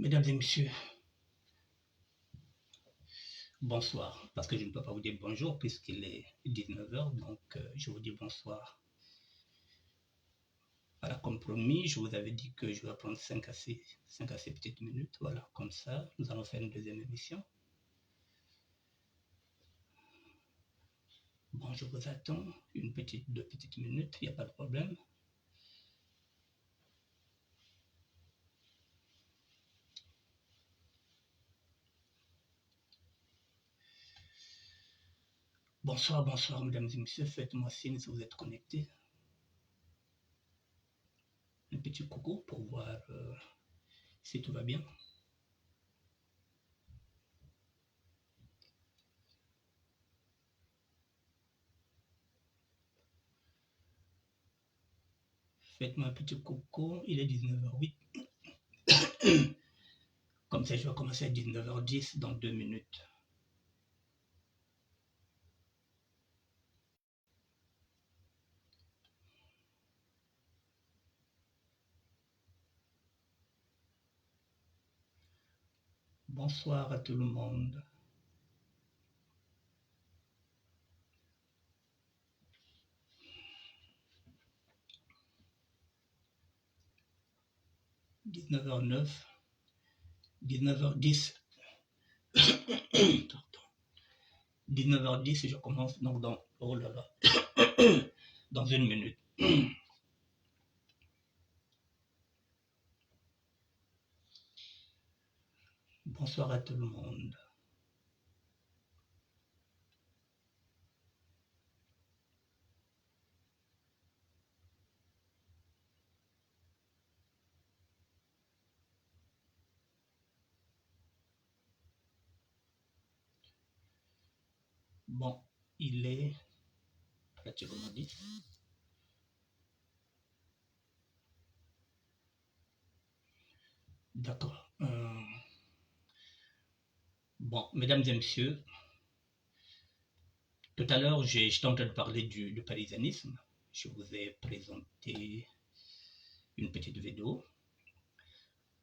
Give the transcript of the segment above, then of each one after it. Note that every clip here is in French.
Mesdames et messieurs, bonsoir, parce que je ne peux pas vous dire bonjour puisqu'il est 19h, donc je vous dis bonsoir. Voilà, comme promis, je vous avais dit que je vais prendre 5 à 6 petites minutes, voilà, comme ça, nous allons faire une deuxième émission. Bon, je vous attends, deux petites minutes, il n'y a pas de problème. Bonsoir, bonsoir, mesdames et messieurs, faites-moi signe si vous êtes connectés. Un petit coucou pour voir si tout va bien. Faites-moi un petit coucou, il est 19h08. Comme ça, je vais commencer à 19h10 dans 2 minutes. Bonsoir à tout le monde. « 19h09, 19h10. 19h10, je commence donc dans... Oh là là. Dans 1 minute. Bonsoir à tout le monde. Bon, il est pratiquement 10. D'accord. Bon, mesdames et messieurs, tout à l'heure, j'étais en train de parler du parisianisme. Je vous ai présenté une petite vidéo.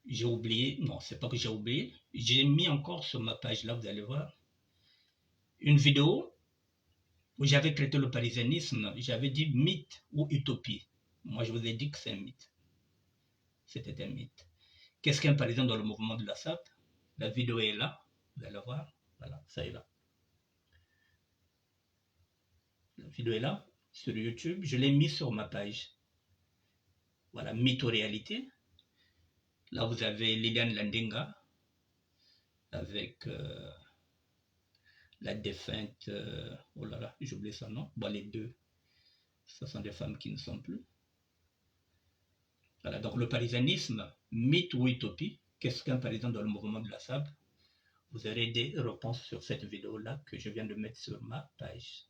J'ai oublié, non, c'est pas que j'ai oublié, j'ai mis encore sur ma page là, vous allez voir, une vidéo où j'avais traité le parisianisme, j'avais dit mythe ou utopie. Moi, je vous ai dit que c'est un mythe. C'était un mythe. Qu'est-ce qu'un parisien dans le mouvement de la SAP? La vidéo est là, vous allez voir, voilà, ça est là. La vidéo est là, sur YouTube, je l'ai mis sur ma page. Voilà, mythe ou réalité. Là, vous avez Liliane Landinga, avec la défunte, oh là là, j'ai oublié son nom, bon, les deux, ce sont des femmes qui ne sont plus. Voilà, donc le parisianisme, mythe ou utopie, qu'est-ce qu'un parisien dans le mouvement de la SAP? Vous aurez des réponses sur cette vidéo-là que je viens de mettre sur ma page.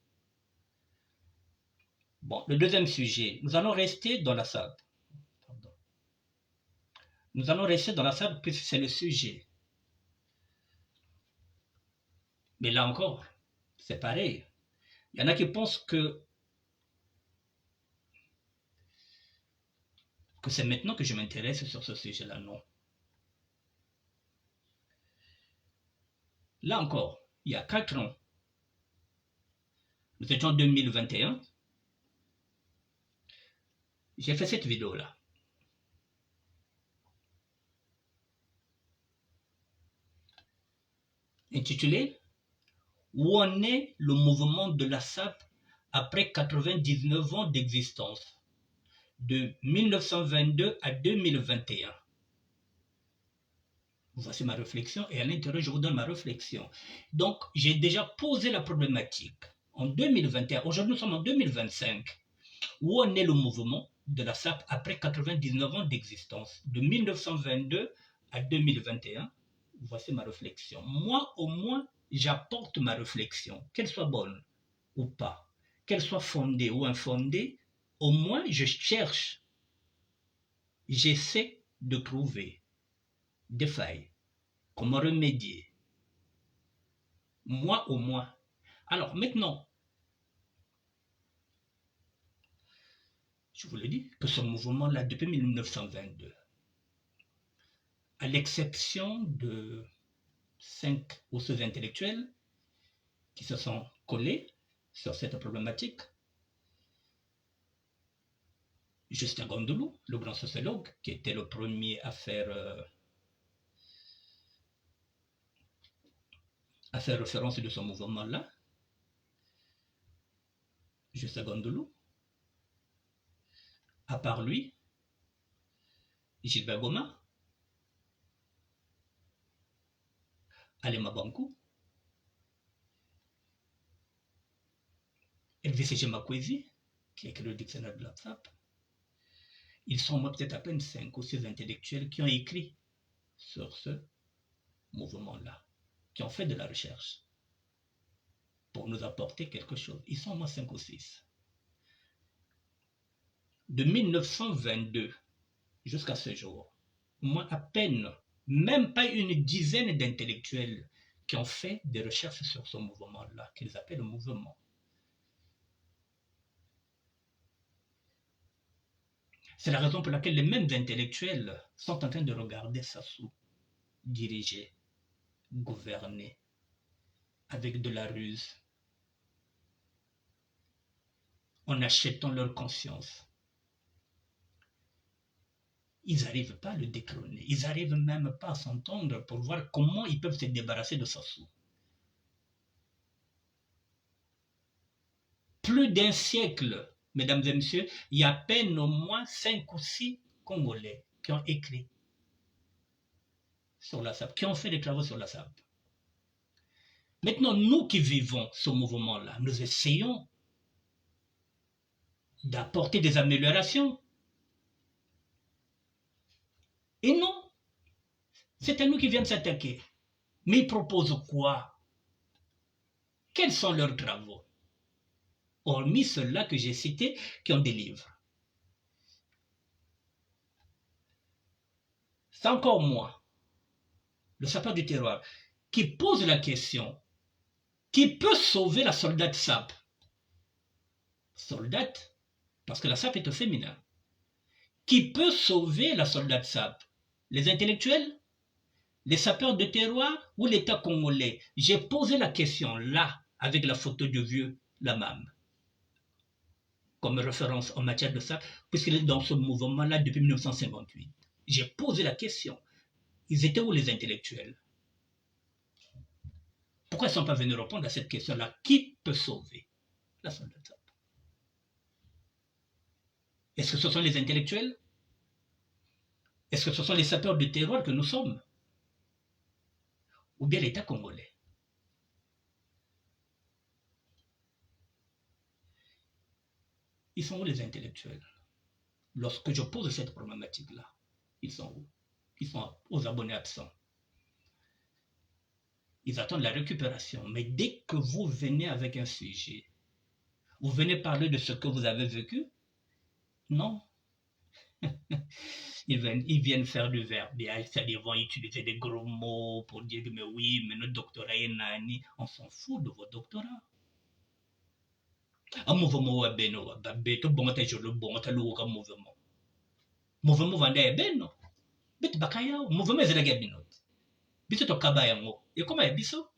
Bon, le deuxième sujet, nous allons rester dans la SAP. Pardon. Nous allons rester dans la SAP puisque c'est le sujet. Mais là encore, c'est pareil. Il y en a qui pensent que c'est maintenant que je m'intéresse sur ce sujet-là. Non. Là encore, il y a 4 ans, nous étions en 2021, j'ai fait cette vidéo-là. Intitulée « Où en est le mouvement de la SAP après 99 ans d'existence, de 1922 à 2021 ?» Voici ma réflexion et à l'intérieur, je vous donne ma réflexion. Donc, j'ai déjà posé la problématique. En 2021, aujourd'hui nous sommes en 2025, où en est le mouvement de la SAP après 99 ans d'existence, de 1922 à 2021? Voici ma réflexion. Moi, au moins, j'apporte ma réflexion, qu'elle soit bonne ou pas, qu'elle soit fondée ou infondée, au moins je cherche, j'essaie de trouver des failles, comment remédier. Moi, au moins. Alors maintenant, je vous le dis, que ce mouvement-là, depuis 1922, à l'exception de 5 ou 6 intellectuels qui se sont collés sur cette problématique. Justin Gondoulou, le grand sociologue, qui était le premier à faire référence de ce mouvement-là. Justin Gondoulou. À part lui, Gilbert Goma, Alema Bankou, Elvis Ejemakwezi, qui a écrit le dictionnaire de l'APSAP. Ils sont peut-être à peine 5 ou 6 intellectuels qui ont écrit sur ce mouvement-là, qui ont fait de la recherche pour nous apporter quelque chose. Ils sont au moins 5 ou 6. De 1922 jusqu'à ce jour, moins à peine, même pas une dizaine d'intellectuels qui ont fait des recherches sur ce mouvement-là, qu'ils appellent le mouvement. C'est la raison pour laquelle les mêmes intellectuels sont en train de regarder Sassou diriger, gouverner, avec de la ruse, en achetant leur conscience. Ils n'arrivent pas à le détrôner. Ils n'arrivent même pas à s'entendre pour voir comment ils peuvent se débarrasser de Sassou. Plus d'un siècle, mesdames et messieurs, il y a à peine au moins 5 ou 6 Congolais qui ont écrit sur la SAP, qui ont fait des travaux sur la SAP. Maintenant, nous qui vivons ce mouvement-là, nous essayons d'apporter des améliorations. Et non, c'est à nous qui viennent s'attaquer. Mais ils proposent quoi? Quels sont leurs travaux? Hormis ceux-là que j'ai cités, qui ont des livres. C'est encore moi, le sapeur du terroir, qui pose la question, qui peut sauver la soldate SAP? Soldate, parce que la SAP est au féminin. Qui peut sauver la soldate SAP? Les intellectuels? Les sapeurs de terroir ou l'État congolais? J'ai posé la question là, avec la photo du vieux Lamam, comme référence en matière de SAP, puisqu'il est dans ce mouvement-là depuis 1958. J'ai posé la question. Ils étaient où les intellectuels? Pourquoi ils ne sont pas venus répondre à cette question-là? Qui peut sauver la soldate SAP? Est-ce que ce sont les intellectuels? Est-ce que ce sont les sapeurs de terroir que nous sommes? Ou bien l'État congolais? Ils sont où les intellectuels? Lorsque je pose cette problématique-là, ils sont où? Ils sont aux abonnés absents. Ils attendent la récupération. Mais dès que vous venez avec un sujet, vous venez parler de ce que vous avez vécu, non. Ils viennent faire du verbiage, c'est-à-dire ils vont utiliser des gros mots pour dire que mais oui, mais notre doctorat est nani. On s'en fout de vos doctorats. Un mouvement wa beno wa babeto bongata jolo bongata luka mouvement. Mouvement vanda ya beno. Bet bakaya mouvement ezela ga binot. Biso to kabaya ngo. Et comment est biso?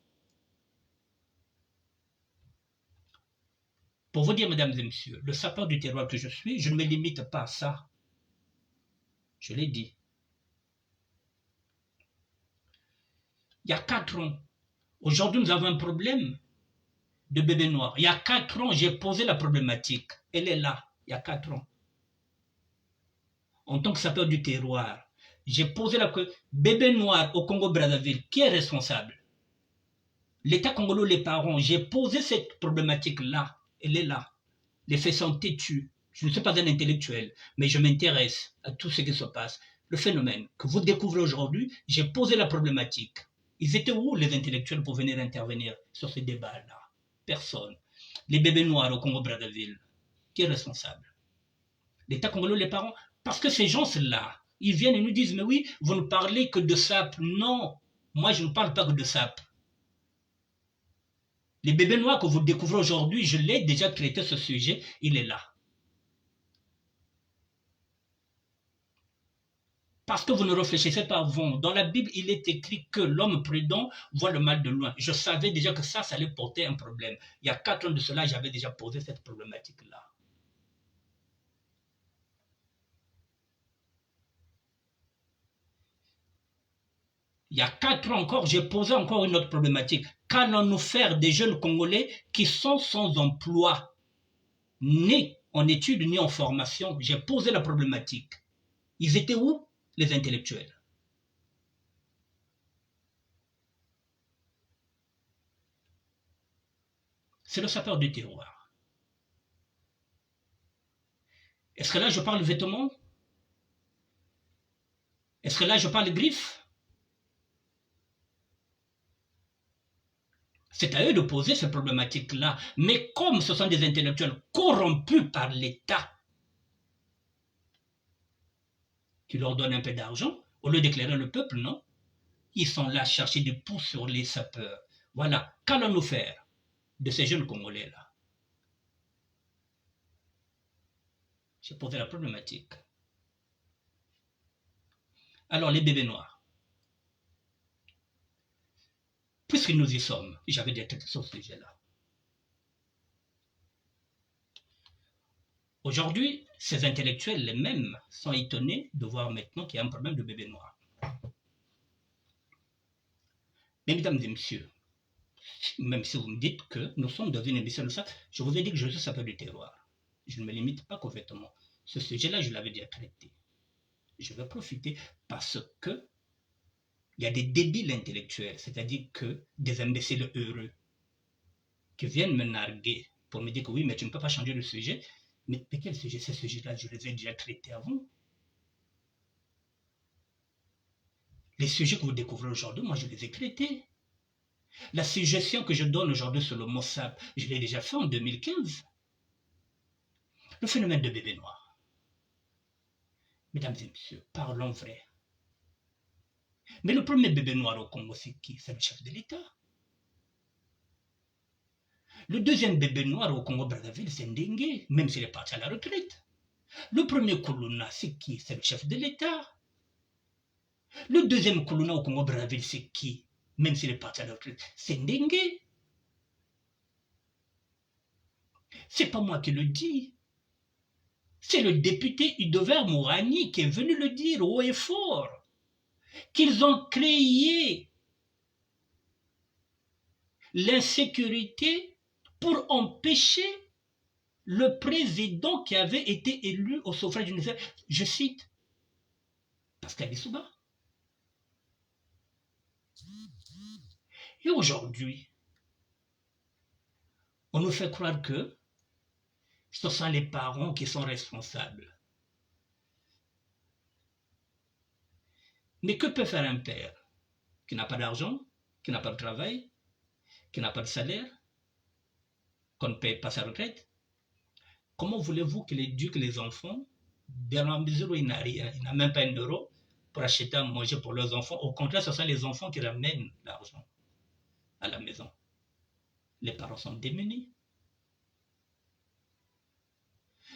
Pour vous dire, mesdames et messieurs, le sapeur du terroir que je suis, je ne me limite pas à ça. Je l'ai dit. Il y a 4 ans, aujourd'hui nous avons un problème de bébé noir. Il y a 4 ans, j'ai posé la problématique. Elle est là, il y a 4 ans. En tant que sapeur du terroir, j'ai posé la question. Bébé noir au Congo-Brazzaville, qui est responsable? L'État congolais, les parents, j'ai posé cette problématique-là. Elle est là. Les faits sont têtus. Je ne suis pas un intellectuel, mais je m'intéresse à tout ce qui se passe. Le phénomène que vous découvrez aujourd'hui, j'ai posé la problématique. Ils étaient où les intellectuels pour venir intervenir sur ce débat-là? Personne. Les bébés noirs au Congo-Brazzaville, qui est responsable? L'État congolais, les parents? Parce que ces gens-là, ils viennent et nous disent, mais oui, vous ne parlez que de SAP. Non, moi je ne parle pas que de SAP. Les bébés noirs que vous découvrez aujourd'hui, je l'ai déjà traité ce sujet, il est là. Parce que vous ne réfléchissez pas avant. Dans la Bible, il est écrit que l'homme prudent voit le mal de loin. Je savais déjà que ça allait porter un problème. Il y a 4 ans de cela, j'avais déjà posé cette problématique-là. Il y a 4 ans encore, j'ai posé encore une autre problématique. Qu'allons-nous faire des jeunes Congolais qui sont sans emploi, ni en études, ni en formation? J'ai posé la problématique. Ils étaient où, les intellectuels? C'est le sapeur du terroir. Est-ce que là, je parle vêtements? Est-ce que là, je parle griffes? C'est à eux de poser ces problématiques-là. Mais comme ce sont des intellectuels corrompus par l'État, qui leur donne un peu d'argent, au lieu d'éclairer le peuple, non? Ils sont là à chercher des pouces sur les sapeurs. Voilà. Qu'allons-nous faire de ces jeunes Congolais-là? J'ai posé la problématique. Alors, les bébés noirs, puisque nous y sommes, j'avais des textes sur ce sujet-là. Aujourd'hui, ces intellectuels, les mêmes, sont étonnés de voir maintenant qu'il y a un problème de bébés noirs. Mais mesdames et messieurs, même si vous me dites que nous sommes dans une émission de ça, je vous ai dit que je suis sapeur du terroir. Je ne me limite pas qu'aux vêtements. Ce sujet-là, je l'avais déjà traité. Je vais profiter parce que il y a des débiles intellectuels, c'est-à-dire que des imbéciles heureux, qui viennent me narguer pour me dire que oui, mais tu ne peux pas changer le sujet. Mais quel sujet? Ces sujets-là, je les ai déjà traités avant. Les sujets que vous découvrez aujourd'hui, moi, je les ai traités. La suggestion que je donne aujourd'hui sur le Mossab, je l'ai déjà fait en 2015. Le phénomène de bébé noir. Mesdames et messieurs, parlons vrai. Mais le premier bébé noir au Congo, c'est qui? C'est le chef de l'État. Le deuxième bébé noir au Congo-Brazzaville, c'est Ndengue, même s'il est parti à la retraite. Le premier Kuluna, c'est qui? C'est le chef de l'État. Le deuxième Kuluna au Congo-Brazzaville, c'est qui? Même s'il est parti à la retraite, c'est Ndengue. C'est pas moi qui le dis. C'est le député Udover Mourani qui est venu le dire haut et fort. Qu'ils ont créé l'insécurité pour empêcher le président qui avait été élu au suffrage universel, je cite, Pascal Lissouba. Et aujourd'hui, on nous fait croire que ce sont les parents qui sont responsables. Mais que peut faire un père qui n'a pas d'argent, qui n'a pas de travail, qui n'a pas de salaire, qu'on ne paye pas sa retraite? Comment voulez-vous qu'il éduque les enfants dans la mesure où il n'a rien, il n'a même pas un euro pour acheter à manger pour leurs enfants? Au contraire, ce sont les enfants qui ramènent l'argent à la maison. Les parents sont démunis.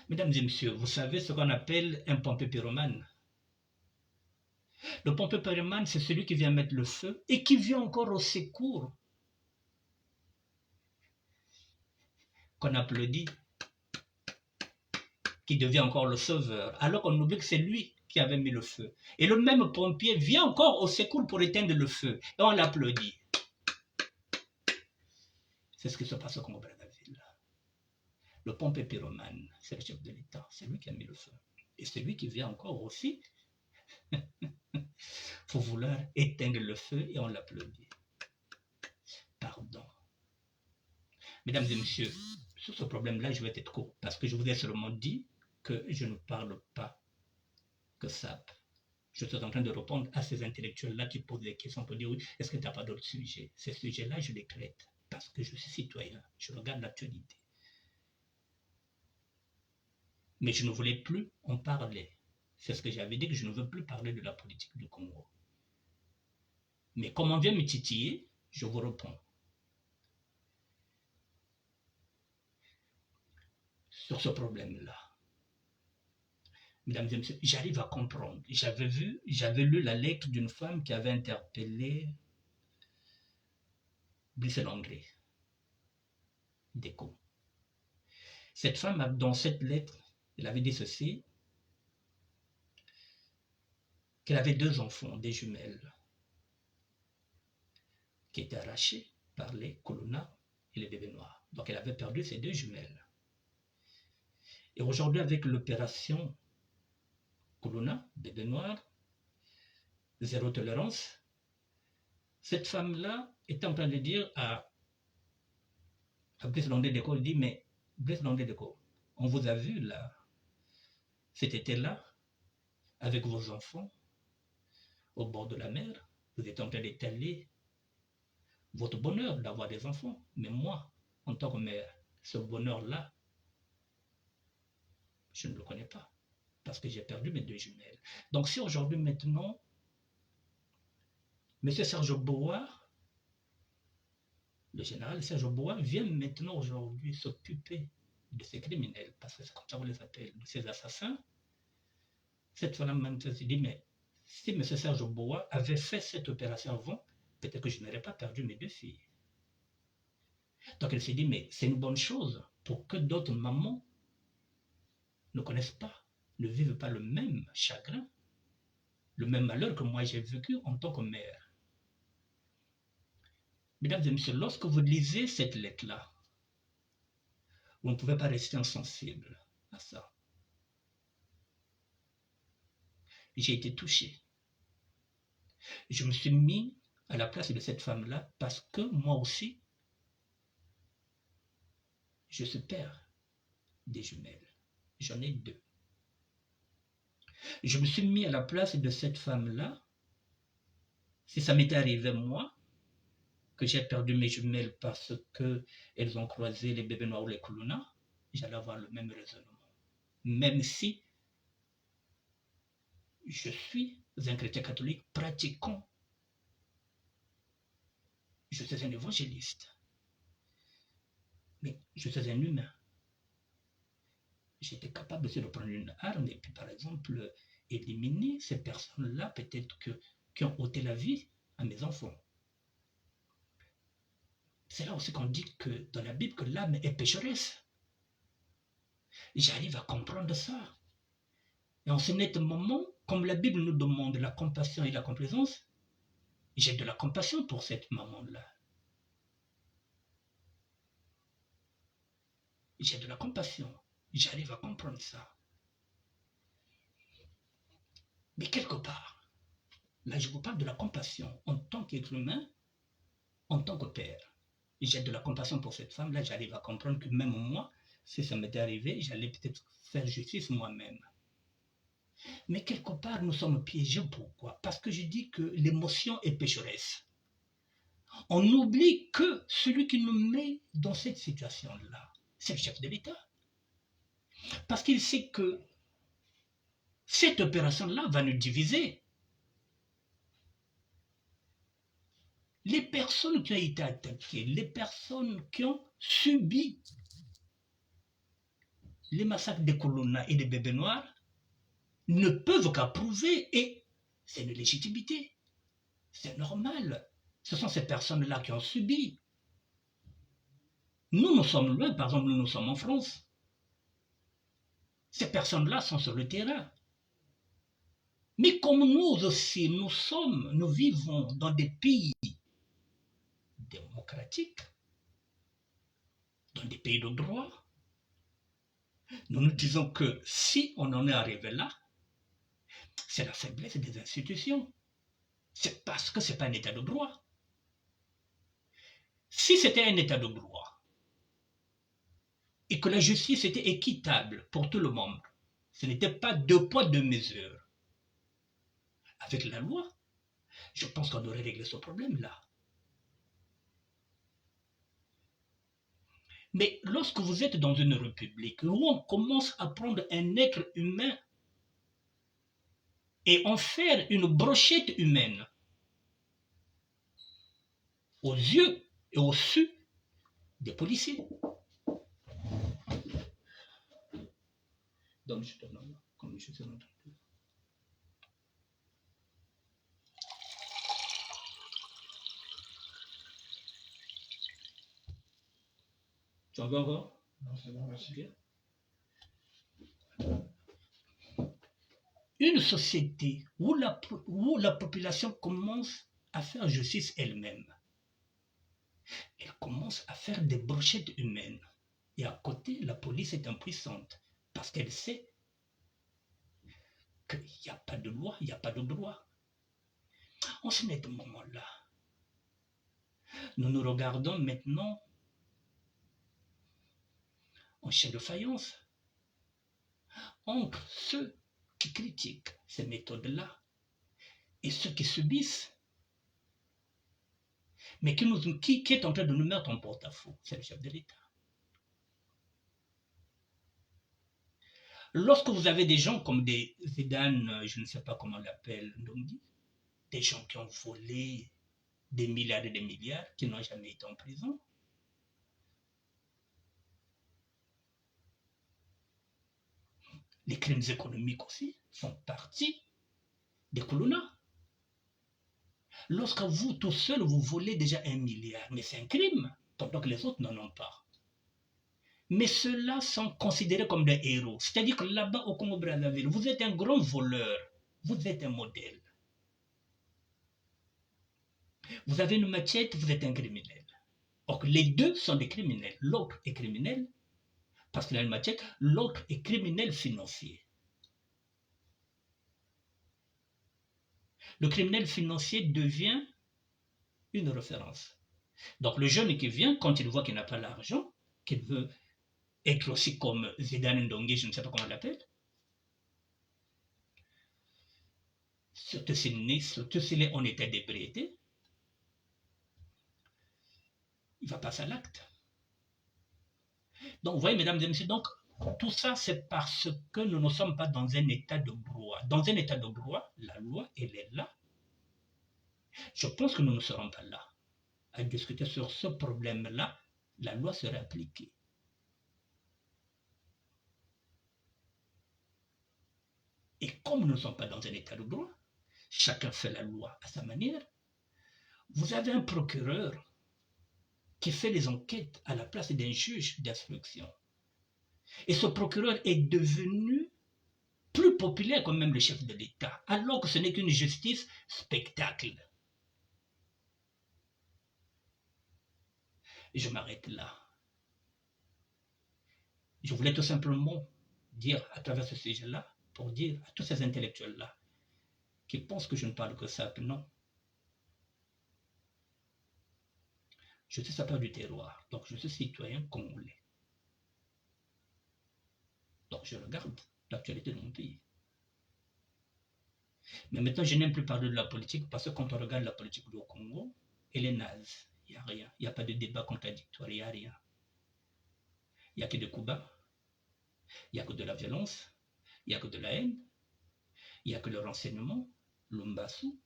Mesdames et messieurs, vous savez ce qu'on appelle un pompeux pyromane? Le pompeux pyromane, c'est celui qui vient mettre le feu et qui vient encore au secours, qu'on applaudit, qui devient encore le sauveur, alors qu'on oublie que c'est lui qui avait mis le feu. Et le même pompier vient encore au secours pour éteindre le feu, et on l'applaudit. C'est ce qui se passe au Congo-Brazzaville. Le pompeux pyromane, c'est le chef de l'État, c'est lui qui a mis le feu. Et c'est lui qui vient encore aussi pour vouloir éteindre le feu, et on l'applaudit. Pardon. Mesdames et messieurs, sur ce problème-là, je vais être court, parce que je vous ai seulement dit que je ne parle pas que ça. Je suis en train de répondre à ces intellectuels-là qui posent des questions pour dire oui, est-ce que tu n'as pas d'autres sujets? Ces sujets-là, je les traite parce que je suis citoyen, je regarde l'actualité. Mais je ne voulais plus en parler. C'est ce que j'avais dit, que je ne veux plus parler de la politique du Congo. Mais comme on vient me titiller, je vous réponds. Sur ce problème-là. Mesdames et messieurs, j'arrive à comprendre. J'avais lu la lettre d'une femme qui avait interpellé Brice Landry d'Écho. Cette femme, dans cette lettre, elle avait dit ceci, qu'elle avait 2 enfants, des jumelles, qui étaient arrachés par les colonna et les bébés noirs. Donc elle avait perdu ses 2 jumelles. Et aujourd'hui, avec l'opération colonna, bébé noir, zéro tolérance, cette femme-là est en train de dire à Brice Landry d'Écho, elle dit, mais Brice Landry d'Écho, on vous a vu là, cet été-là, avec vos enfants, au bord de la mer, vous êtes en train d'étaler votre bonheur d'avoir des enfants. Mais moi, en tant que mère, ce bonheur-là, je ne le connais pas, parce que j'ai perdu mes 2 jumelles. Donc si aujourd'hui, maintenant, M. Serge Boa, le général Serge Boa, vient maintenant aujourd'hui s'occuper de ces criminels, parce que c'est comme ça qu'on les appelle, de ces assassins, cette femme se dit, mais si M. Serge Boa avait fait cette opération avant, peut-être que je n'aurais pas perdu mes 2 filles. Donc elle s'est dit, mais c'est une bonne chose pour que d'autres mamans ne connaissent pas, ne vivent pas le même chagrin, le même malheur que moi j'ai vécu en tant que mère. Mesdames et messieurs, lorsque vous lisez cette lettre-là, vous ne pouvez pas rester insensible à ça. J'ai été touché. Je me suis mis à la place de cette femme-là parce que moi aussi, je suis père des jumelles. J'en ai 2. Je me suis mis à la place de cette femme-là. Si ça m'était arrivé moi, que j'ai perdu mes jumelles parce qu'elles ont croisé les bébés noirs ou les colonna, j'allais avoir le même raisonnement. Même si je suis un chrétien catholique pratiquant, je suis un évangéliste, mais je suis un humain. J'étais capable aussi de prendre une arme et puis, par exemple, éliminer ces personnes-là, peut-être qui ont ôté la vie à mes enfants. C'est là aussi qu'on dit que dans la Bible que l'âme est pécheresse. J'arrive à comprendre ça. Et en ce net moment, comme la Bible nous demande la compassion et la complaisance, j'ai de la compassion pour cette maman-là. J'ai de la compassion. J'arrive à comprendre ça. Mais quelque part, là je vous parle de la compassion en tant qu'être humain, en tant que père. J'ai de la compassion pour cette femme-là, j'arrive à comprendre que même moi, si ça m'était arrivé, j'allais peut-être faire justice moi-même. Mais quelque part, nous sommes piégés. Pourquoi? Parce que je dis que l'émotion est pécheresse. On oublie que celui qui nous met dans cette situation-là, c'est le chef de l'État. Parce qu'il sait que cette opération-là va nous diviser. Les personnes qui ont été attaquées, les personnes qui ont subi les massacres des colonna et des bébés noirs ne peuvent qu'approuver, et c'est une légitimité. C'est normal. Ce sont ces personnes-là qui ont subi. Nous sommes loin, par exemple, nous sommes en France. Ces personnes-là sont sur le terrain. Mais comme nous aussi, nous vivons dans des pays démocratiques, dans des pays de droit, nous nous disons que si on en est arrivé là, c'est la faiblesse des institutions. C'est parce que ce n'est pas un état de droit. Si c'était un état de droit, et que la justice était équitable pour tout le monde, ce n'était pas 2 poids 2 mesures. Avec la loi, je pense qu'on aurait réglé ce problème-là. Mais lorsque vous êtes dans une république où on commence à prendre un être humain et en faire une brochette humaine, aux yeux et aux su des policiers. Donc, je te demande, comme je suis entendu. Tu en veux encore? Non, c'est bon, merci. Okay. Une société où la population commence à faire justice elle-même, elle commence à faire des brochettes humaines. Et à côté, la police est impuissante parce qu'elle sait qu'il n'y a pas de loi, il n'y a pas de droit. En ce moment-là, nous nous regardons maintenant en chien de faïence entre ceux qui critiquent ces méthodes-là et ceux qui subissent, mais qui est en train de nous mettre en porte-à-faux, c'est le chef de l'État. Lorsque vous avez des gens comme des Zidane, je ne sais pas comment on l'appelle, des gens qui ont volé des milliards et des milliards, qui n'ont jamais été en prison, les crimes économiques aussi font partie des colonnats. Lorsque vous, tout seul, vous volez déjà 1 milliard, mais c'est un crime, pendant que les autres n'en ont pas. Mais ceux-là sont considérés comme des héros. C'est-à-dire que là-bas, au Congo-Brazzaville, vous êtes un grand voleur, vous êtes un modèle. Vous avez une machette, vous êtes un criminel. Donc les deux sont des criminels. L'autre est criminel parce qu'il a une machette, l'autre est criminel financier. Le criminel financier devient une référence. Donc le jeune qui vient, quand il voit qu'il n'a pas l'argent, qu'il veut être aussi comme Zidane Ndongue, je ne sais pas comment on l'appelle, surtout s'il est en état d'ébriété, il va passer à l'acte. Donc vous voyez, mesdames et messieurs, donc tout ça, c'est parce que nous ne sommes pas dans un état de droit. Dans un état de droit, la loi, elle est là. Je pense que nous ne serons pas là à discuter sur ce problème-là. La loi serait appliquée. Et comme nous ne sommes pas dans un état de droit, chacun fait la loi à sa manière. Vous avez un procureur qui fait les enquêtes à la place d'un juge d'instruction. Et ce procureur est devenu plus populaire que même le chef de l'État, alors que ce n'est qu'une justice spectacle. Et je m'arrête là. Je voulais tout simplement dire à travers ce sujet-là, pour dire à tous ces intellectuels-là, qui pensent que je ne parle que ça, non. Je suis sapeur du terroir, donc je suis citoyen congolais. Donc je regarde l'actualité de mon pays. Mais maintenant, je n'aime plus parler de la politique parce que quand on regarde la politique du Congo, elle est naze. Il n'y a rien. Il n'y a pas de débat contradictoire, il n'y a rien. Il n'y a que des coups bas, il n'y a que de la violence, il n'y a que de la haine, il n'y a que le renseignement, l'umbassou,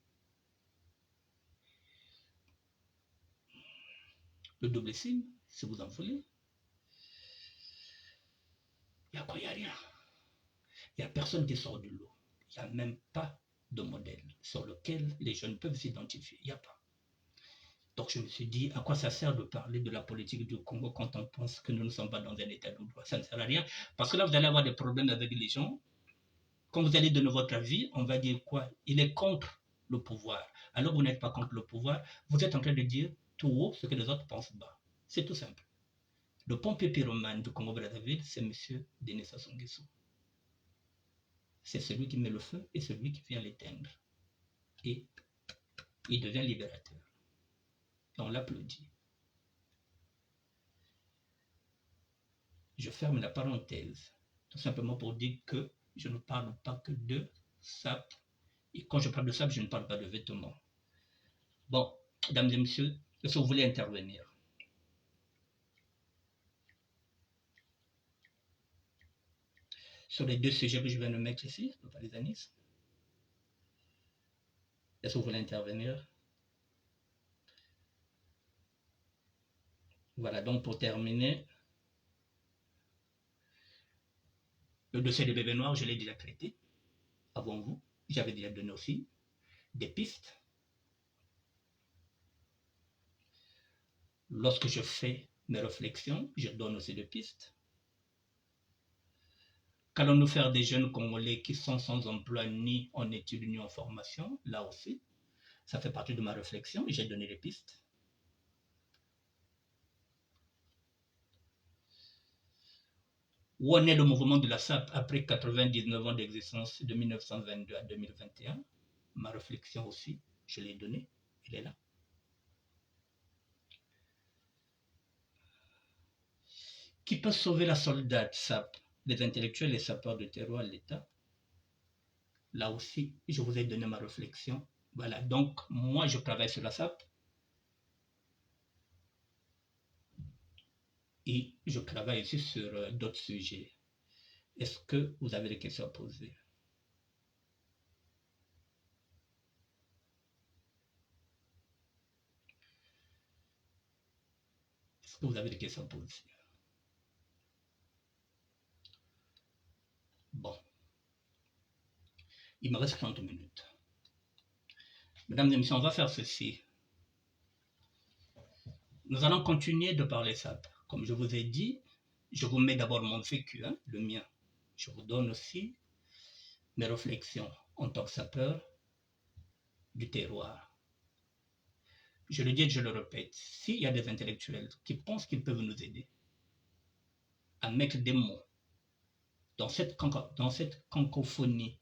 le double signe, si vous en voulez. Il n'y a quoi? Il n'y a rien. Il n'y a personne qui sort du lot. Il n'y a même pas de modèle sur lequel les jeunes peuvent s'identifier. Il n'y a pas. Donc je me suis dit, à quoi ça sert de parler de la politique du Congo quand on pense que nous ne sommes pas dans un état de droit? Ça ne sert à rien. Parce que là, vous allez avoir des problèmes avec les gens. Quand vous allez donner votre avis, on va dire quoi? Il est contre le pouvoir. Alors vous n'êtes pas contre le pouvoir, vous êtes en train de dire tout haut ce que les autres pensent bas. C'est tout simple. Le pompier pyromane du Congo-Brazzaville, c'est M. Denis Sassou Nguesso. C'est celui qui met le feu et celui qui vient l'éteindre. Et il devient libérateur. Et on l'applaudit. Je ferme la parenthèse, tout simplement pour dire que je ne parle pas que de SAP. Et quand je parle de SAP, je ne parle pas de vêtements. Bon, mesdames et messieurs, est-ce que vous voulez intervenir? Sur les deux sujets que je viens de mettre ici, le palisanisme. Est-ce que vous voulez intervenir? Voilà, donc pour terminer, Le dossier de bébé noir, je l'ai déjà traité avant vous. J'avais déjà donné aussi des pistes. Lorsque je fais mes réflexions, je donne aussi des pistes. Qu'allons-nous faire des jeunes Congolais qui sont sans emploi, ni en études, ni en formation? Là aussi, ça fait partie de ma réflexion et j'ai donné des pistes. Où en est le mouvement de la SAP après 99 ans d'existence de 1922 à 2021? Ma réflexion aussi, je l'ai donnée, elle est là. Qui peut sauver la soldate SAP? Les intellectuels et sapeurs de terroir, l'État? Là aussi, je vous ai donné ma réflexion. Voilà, donc moi je travaille sur la SAP et je travaille aussi sur d'autres sujets. Est-ce que vous avez des questions à poser? Est-ce que vous avez des questions à poser? Bon. Il me reste 30 minutes. Mesdames et messieurs, on va faire ceci. Nous allons continuer de parler SAP. Comme je vous ai dit, je vous mets d'abord mon vécu, le mien. Je vous donne aussi mes réflexions en tant que sapeur du terroir. Je le dis et je le répète, s'il y a des intellectuels qui pensent qu'ils peuvent nous aider à mettre des mots dans cette cacophonie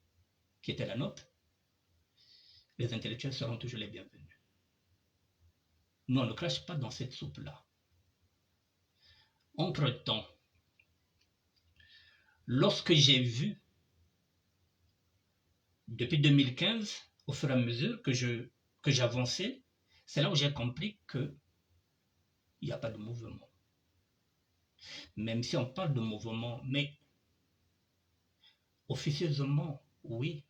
qui était la nôtre, les intellectuels seront toujours les bienvenus. Nous, on ne crache pas dans cette soupe-là. Entre-temps, lorsque j'ai vu, depuis 2015, au fur et à mesure que j'avançais, c'est là où j'ai compris qu'il n'y a pas de mouvement. Même si on parle de mouvement, mais officieusement, oui,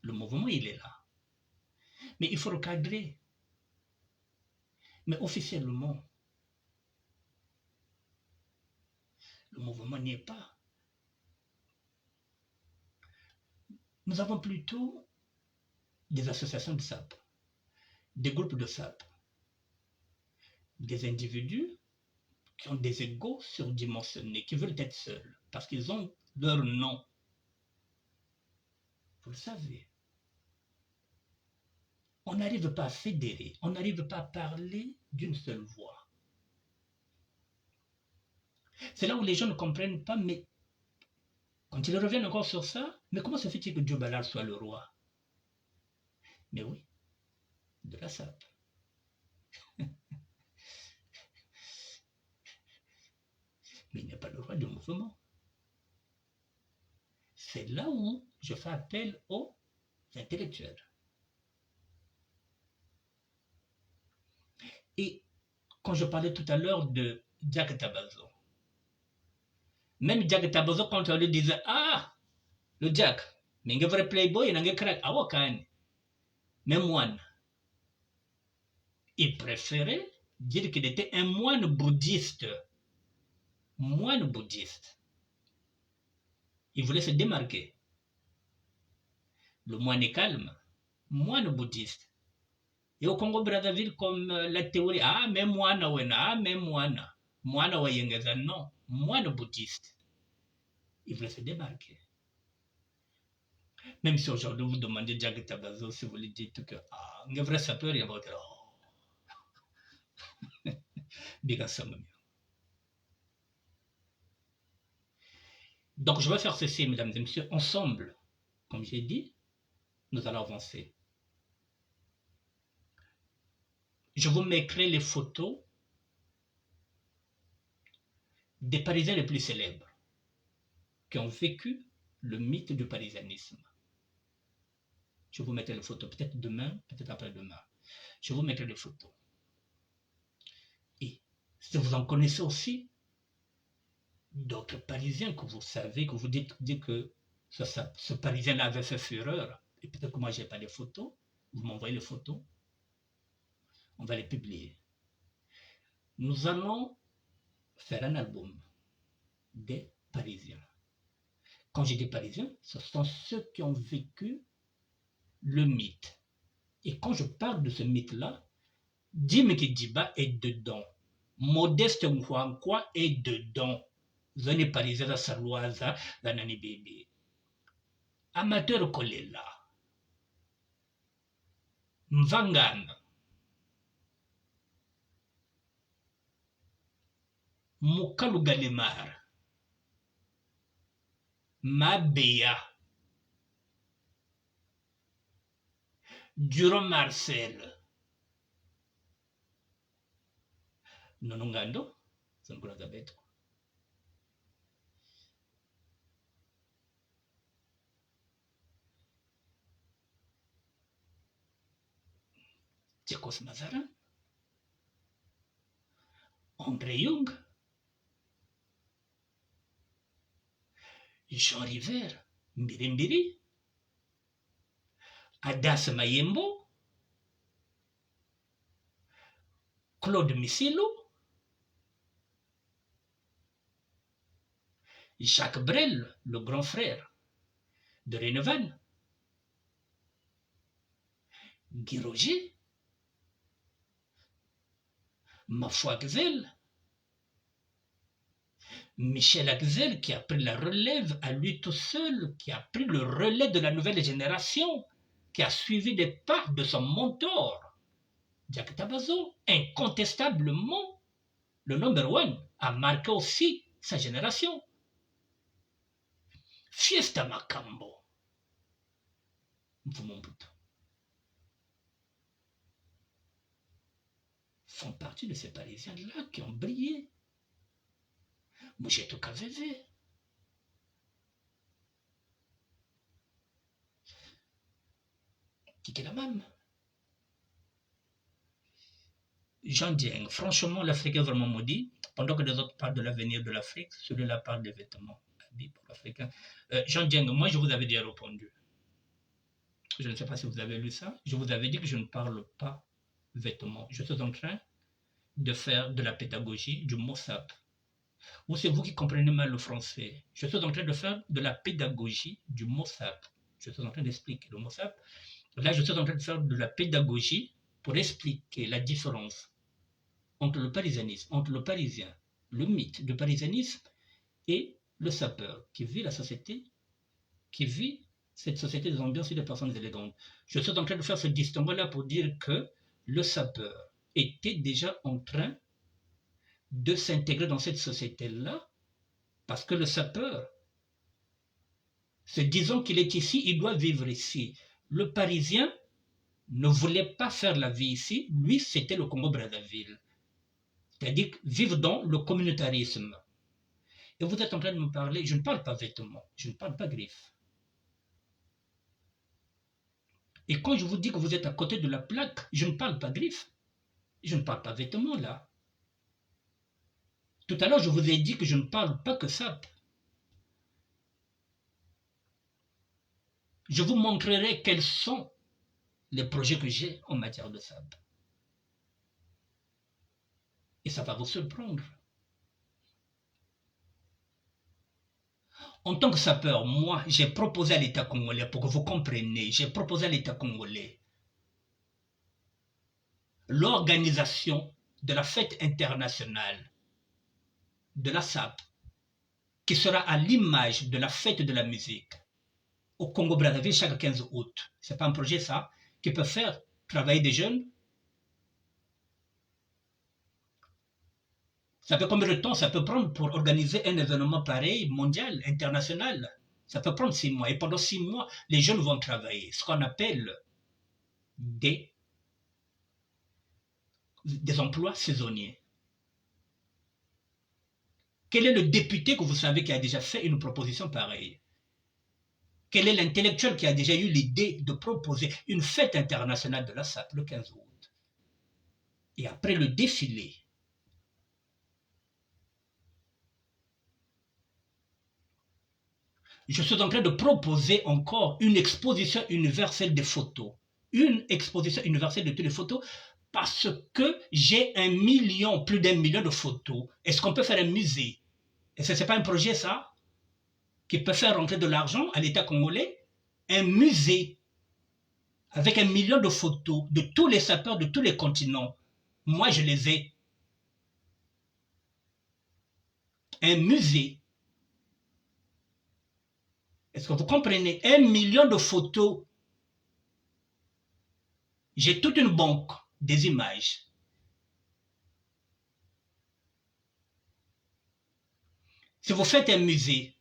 le mouvement, il est là. Mais il faut le cadrer. Mais officiellement, le mouvement n'y est pas. Nous avons plutôt des associations de SAP, des groupes de SAP, des individus qui ont des égos surdimensionnés, qui veulent être seuls, parce qu'ils ont leur nom. Vous le savez. On n'arrive pas à fédérer, on n'arrive pas à parler d'une seule voix. C'est là où les gens ne comprennent pas, mais quand ils reviennent encore sur ça, mais comment se fait-il que Dieu Balal soit le roi? Mais oui, de la SAP. Mais il n'est pas le roi du mouvement. C'est là où je fais appel aux intellectuels. Et quand je parlais tout à l'heure de Jack Tabazo, même Jack Tabazo, quand on lui disait, ah, le Jack, mais il vrai playboy, il a crack, ah, ouais, mais moine. Il préférait dire qu'il était un moine bouddhiste. Moine bouddhiste. Il voulait se démarquer. Le moine est calme. Moine bouddhiste. Et au Congo-Brazzaville, comme la théorie, ah, mais moine, ah, mais moine. Moine, non. Moine bouddhiste. Il voulait se démarquer. Même si aujourd'hui vous demandez Jack Tabazo, si vous lui dites que, ah, un vrai sapeur, il va dire, oh, biga samami. Donc je vais faire ceci, mesdames et messieurs, ensemble, comme j'ai dit, nous allons avancer. Je vous mettrai les photos des Parisiens les plus célèbres qui ont vécu le mythe du parisianisme. Je vous mettrai les photos, peut-être demain, peut-être après-demain. Je vous mettrai les photos. Et si vous en connaissez aussi d'autres Parisiens que vous savez, que vous dites que ce Parisien-là avait fait fureur, et peut-être que moi je n'ai pas les photos, vous m'envoyez les photos, on va les publier. Nous allons faire un album des Parisiens. Quand j'ai des Parisiens, ce sont ceux qui ont vécu le mythe. Et quand je parle de ce mythe-là, Jimmy Kidiba est dedans. Modeste Nkwankwa est dedans. Zone Parisien za Sarloise, za Nani Bébé. Amateur Kolela. Mvangana. Mukalu Galimar. Mabea. Durand Marcel. Nonongando. Sankula Gabeto. Tchekos Mazarin. André Young. Jean River. Mbirimbiri. Adas Mayembo. Claude Missilo. Jacques Brel, le grand frère de Renevan. Guy Roger. Mafou Axel. Michel Axel qui a pris la relève à lui tout seul, qui a pris le relais de la nouvelle génération, qui a suivi les pas de son mentor, Jack Tabazo. Incontestablement, le number one a marqué aussi sa génération. Fiesta Macambo. Font partie de ces Parisiens-là qui ont brillé. Mouchetou Kaveve. Kiki Lamam. Jean Dieng. Franchement, l'Afrique est vraiment maudit. Pendant que les autres parlent de l'avenir de l'Afrique, celui-là parle des vêtements. Pour l'Africain. Jean Dieng, moi je vous avais déjà répondu. Je ne sais pas si vous avez lu ça. Je vous avais dit que je ne parle pas vêtements. Je suis en train de faire de la pédagogie du mot sap. Ou c'est vous qui comprenez mal le français. Je suis en train de faire de la pédagogie du mot sap. Je suis en train d'expliquer le mot sap. Là, je suis en train de faire de la pédagogie pour expliquer la différence entre le parisianisme, entre le parisien, le mythe du parisianisme et le sapeur qui vit la société, qui vit cette société des ambiances et des personnes élégantes. Je suis en train de faire ce distinguo-là pour dire que le sapeur était déjà en train de s'intégrer dans cette société-là, parce que le sapeur, c'est disons qu'il est ici, il doit vivre ici. Le Parisien ne voulait pas faire la vie ici, lui c'était le Congo-Brazzaville. C'est-à-dire vivre dans le communautarisme. Et vous êtes en train de me parler, je ne parle pas vêtements, je ne parle pas griffes. Et quand je vous dis que vous êtes à côté de la plaque, je ne parle pas griffes, je ne parle pas vêtements là. Tout à l'heure, je vous ai dit que je ne parle pas que ça. Je vous montrerai quels sont les projets que j'ai en matière de sable. Et ça va vous surprendre. En tant que sapeur, moi, j'ai proposé à l'État congolais, pour que vous compreniez, j'ai proposé à l'État congolais l'organisation de la fête internationale de la SAP, qui sera à l'image de la fête de la musique au Congo-Brazzaville chaque 15 août. C'est pas un projet, ça, qui peut faire travailler des jeunes. Ça fait combien de temps ça peut prendre pour organiser un événement pareil, mondial, international? Ça peut prendre 6 mois. Et pendant 6 mois, les jeunes vont travailler. Ce qu'on appelle des emplois saisonniers. Quel est le député que vous savez qui a déjà fait une proposition pareille? Quel est l'intellectuel qui a déjà eu l'idée de proposer une fête internationale de la SAP le 15 août? Et après le défilé, je suis en train de proposer encore une exposition universelle des photos. Une exposition universelle de toutes les photos parce que j'ai plus d'1 million de photos. Est-ce qu'on peut faire un musée? Est-ce que ce n'est pas un projet, ça? qui peut faire rentrer de l'argent à l'État congolais, un musée avec 1 million de photos de tous les sapeurs de tous les continents. Moi, je les ai. Un musée. Est-ce que vous comprenez? 1 million de photos. J'ai toute une banque des images. Si vous faites un musée,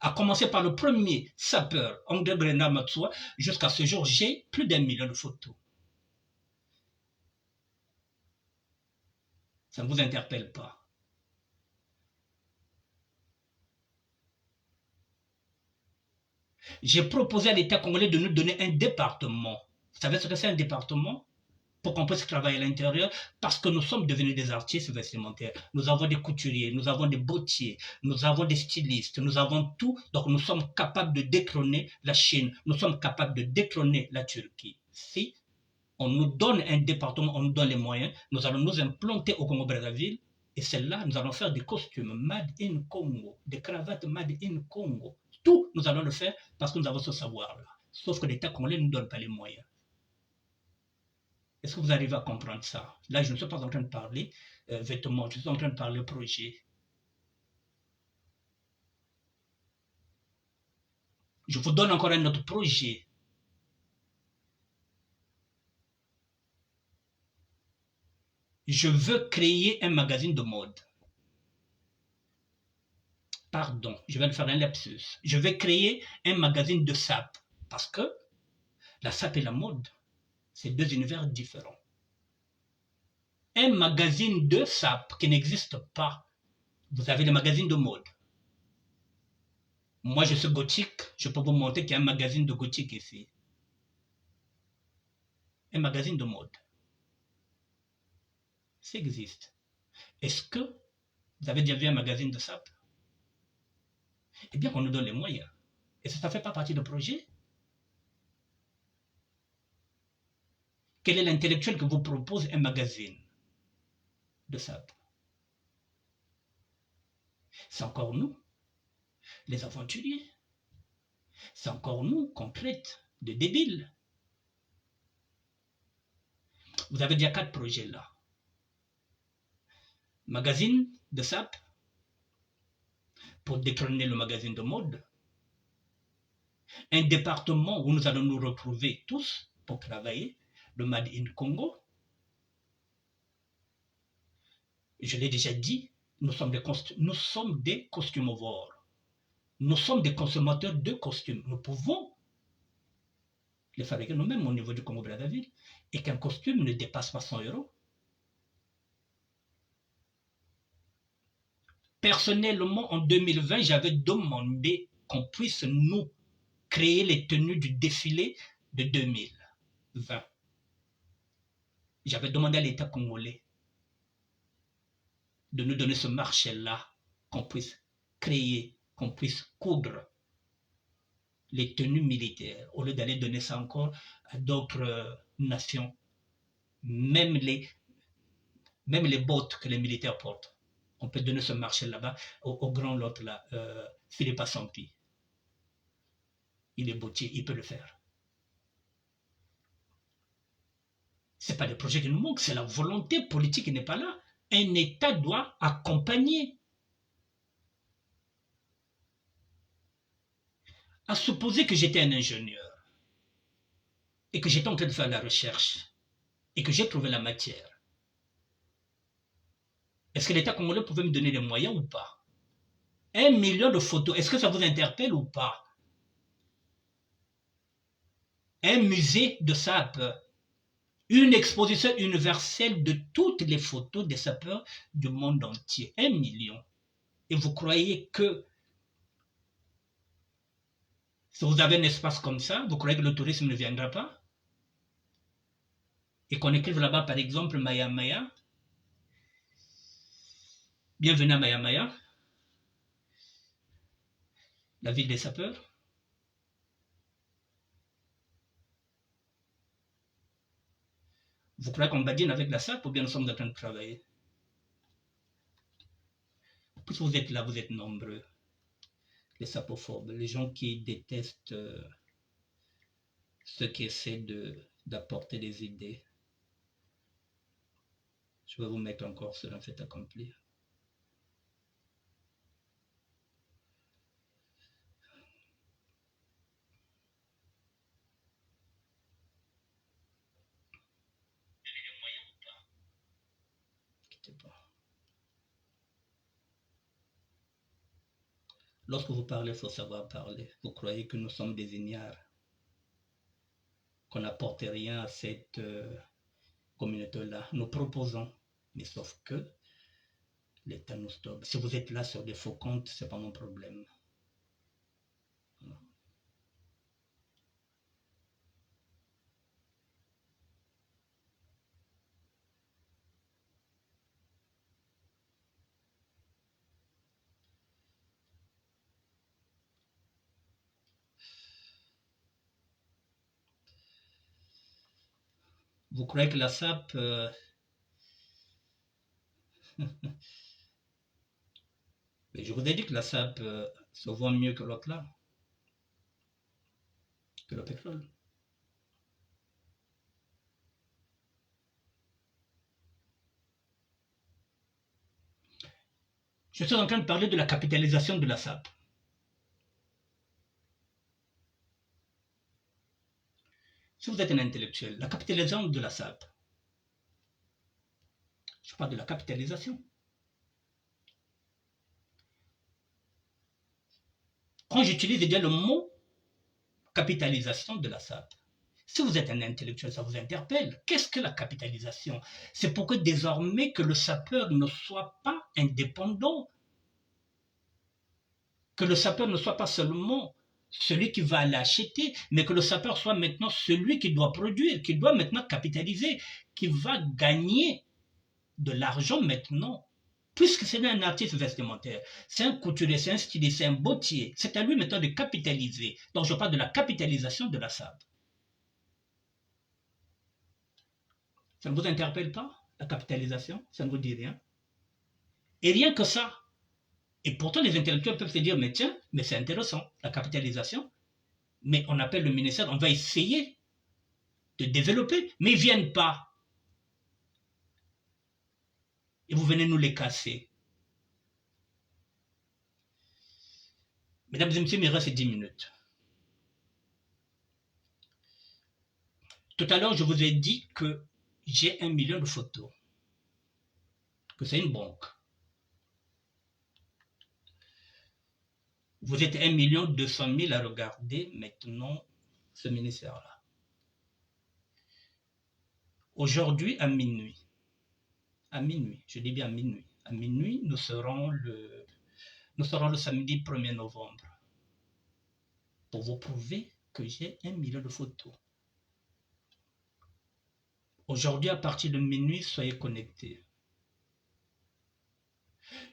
à commencer par le premier sapeur, André Brenda Matsua, jusqu'à ce jour, j'ai plus d'1 million de photos. Ça ne vous interpelle pas? J'ai proposé à l'État congolais de nous donner un département. Vous savez ce que c'est un département? Pour qu'on puisse travailler à l'intérieur, parce que nous sommes devenus des artistes vestimentaires. Nous avons des couturiers, nous avons des bottiers, nous avons des stylistes, nous avons tout. Donc nous sommes capables de détrôner la Chine, nous sommes capables de détrôner la Turquie. Si on nous donne un département, on nous donne les moyens, nous allons nous implanter au Congo-Brazzaville, et c'est là nous allons faire des costumes made in Congo, des cravates made in Congo. Tout, nous allons le faire parce que nous avons ce savoir-là. Sauf que l'État congolais ne nous donne pas les moyens. Est-ce que vous arrivez à comprendre ça? Là, je ne suis pas en train de parler vêtements, je suis en train de parler projet. Je vous donne encore un autre projet. Je veux créer un magazine de mode. Pardon, je vais faire un lapsus. Je vais créer un magazine de sap. Parce que la sap et la mode, c'est deux univers différents. Un magazine de sap qui n'existe pas. Vous avez le magazine de mode. Moi, je suis gothique. Je peux vous montrer qu'il y a un magazine de gothique ici. Un magazine de mode. Ça existe. Est-ce que vous avez déjà vu un magazine de sap? Eh bien, qu'on nous donne les moyens. Et ça ne fait pas partie du projet? Quel est l'intellectuel qui vous propose un magazine de sap? C'est encore nous, les aventuriers. C'est encore nous qu'on traite de débiles. Vous avez déjà 4 projets là. Magazine de sap pour détrôner le magazine de mode. Un département où nous allons nous retrouver tous pour travailler, le Made in Congo. Je l'ai déjà dit, nous sommes des costumivores. Nous sommes des consommateurs de costumes. Nous pouvons les fabriquer nous-mêmes au niveau du Congo-Brazzaville et qu'un costume ne dépasse pas 100 €. Personnellement, en 2020, j'avais demandé qu'on puisse nous créer les tenues du défilé de 2020. J'avais demandé à l'État congolais de nous donner ce marché-là, qu'on puisse créer, qu'on puisse coudre les tenues militaires, au lieu d'aller donner ça encore à d'autres nations. Même les bottes que les militaires portent. On peut donner ce marché là-bas au grand l'autre là, Philippe Assampi. Il est bottier, il peut le faire. Ce n'est pas le projet qui nous manque, c'est la volonté politique qui n'est pas là. Un État doit accompagner. À supposer que j'étais un ingénieur et que j'étais en train de faire la recherche et que j'ai trouvé la matière, est-ce que l'État congolais pouvait me donner les moyens ou pas? 1 million de photos, est-ce que ça vous interpelle ou pas? Un musée de sap, une exposition universelle de toutes les photos des sapeurs du monde entier. 1 million. Et vous croyez que si vous avez un espace comme ça, vous croyez que le tourisme ne viendra pas? Et qu'on écrive là-bas, par exemple, Maya Maya. Bienvenue à Maya Maya, la ville des sapeurs. Vous croyez qu'on badine avec la SAP ou bien nous sommes en train de travailler? Puisque vous êtes là, vous êtes nombreux. les sapophobes, les gens qui détestent ceux qui essaient d'apporter des idées. Je vais vous mettre encore sur un fait accompli. Quittez pas. Lorsque vous parlez, il faut savoir parler. Vous croyez que nous sommes des ignares, qu'on n'apporte rien à cette communauté-là. Nous proposons, mais sauf que l'État nous stoppe. Si vous êtes là sur des faux comptes, ce n'est pas mon problème. Vous croyez que la SAP... Mais je vous ai dit que la SAP se vend mieux que l'autre là, que le pétrole. Je suis en train de parler de la capitalisation de la SAP. Si vous êtes un intellectuel, la capitalisation de la SAP, je parle de la capitalisation. Quand j'utilise déjà le mot capitalisation de la SAP, si vous êtes un intellectuel, ça vous interpelle. Qu'est-ce que la capitalisation? C'est pour que désormais que le sapeur ne soit pas indépendant, que le sapeur ne soit pas seulement celui qui va aller acheter, mais que le sapeur soit maintenant celui qui doit produire, qui doit maintenant capitaliser, qui va gagner de l'argent maintenant. Puisque c'est un artiste vestimentaire, c'est un couturier, c'est un styliste, c'est un bottier, c'est à lui maintenant de capitaliser. Donc je parle de la capitalisation de la SAP. Ça ne vous interpelle pas, la capitalisation? Ça ne vous dit rien? Et rien que ça. Et pourtant, les intellectuels peuvent se dire, mais tiens, mais c'est intéressant, la capitalisation. Mais on appelle le ministère, on va essayer de développer, mais ils ne viennent pas. Et vous venez nous les casser. Mesdames et messieurs, il me reste 10 minutes. Tout à l'heure, je vous ai dit que j'ai 1 million de photos, que c'est une banque. Vous êtes 1 200 000 à regarder maintenant ce ministère-là. Aujourd'hui, à minuit, je dis bien à minuit, nous serons le samedi 1er novembre pour vous prouver que j'ai 1 million de photos. Aujourd'hui, à partir de minuit, soyez connectés.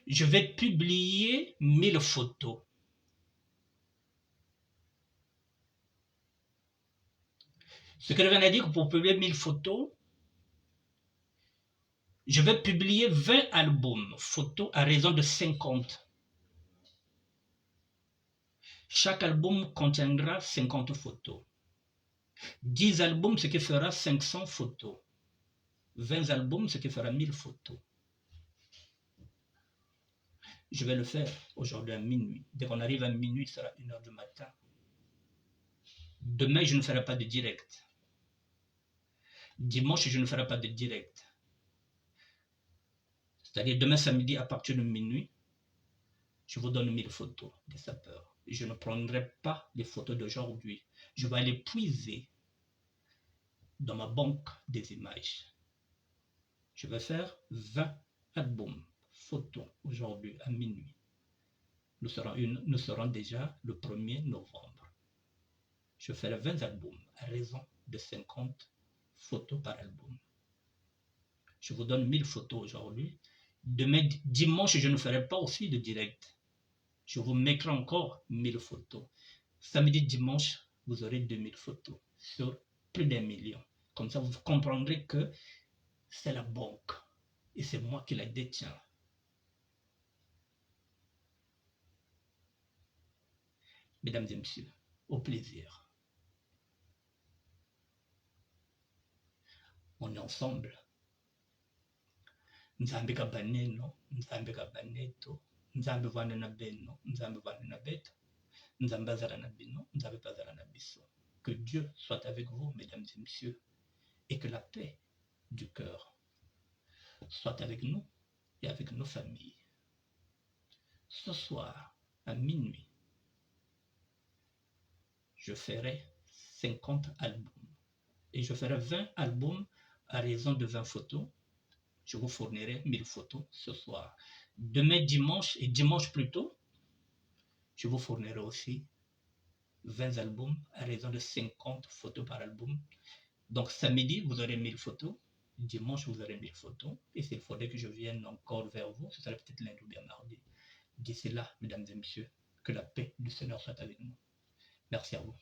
Je vais publier 1000 photos. Ce que je viens de dire, pour publier 1000 photos, je vais publier 20 albums photos à raison de 50. Chaque album contiendra 50 photos. 10 albums, ce qui fera 500 photos. 20 albums, ce qui fera 1000 photos. Je vais le faire aujourd'hui à minuit. Dès qu'on arrive à minuit, ce sera 1h du matin. Demain, je ne ferai pas de direct. Dimanche, je ne ferai pas de direct. C'est-à-dire demain samedi, à partir de minuit, je vous donne 1000 photos des sapeurs. Je ne prendrai pas les photos d'aujourd'hui. Je vais aller puiser dans ma banque des images. Je vais faire 20 albums photos aujourd'hui à minuit. Nous serons déjà le 1er novembre. Je ferai 20 albums à raison de 50 photos par album. Je vous donne 1000 photos aujourd'hui. Demain, dimanche, je ne ferai pas aussi de direct. Je vous mettrai encore 1000 photos. Samedi, dimanche, vous aurez 2000 photos sur plus d'1 million. Comme ça, vous comprendrez que c'est la banque et c'est moi qui la détiens. Mesdames et messieurs, au plaisir. On est ensemble. Nzambe kabaneno, Nzambe kabaneto, Nzambe vana na beno, Nzambe vana na beto, Nzambe azala na bino, Nzambe bazala na biso. Que Dieu soit avec vous, mesdames et messieurs, et que la paix du cœur soit avec nous et avec nos familles. Ce soir, à minuit, je ferai 50 albums. Et je ferai 20 albums à raison de 20 photos. Je vous fournirai 1000 photos ce soir. Demain dimanche, et dimanche plus tôt, je vous fournirai aussi 20 albums à raison de 50 photos par album. Donc samedi, vous aurez 1000 photos. Dimanche, vous aurez 1000 photos. Et s'il faudrait que je vienne encore vers vous, ce sera peut-être lundi ou bien mardi. D'ici là, mesdames et messieurs, que la paix du Seigneur soit avec nous. Merci à vous.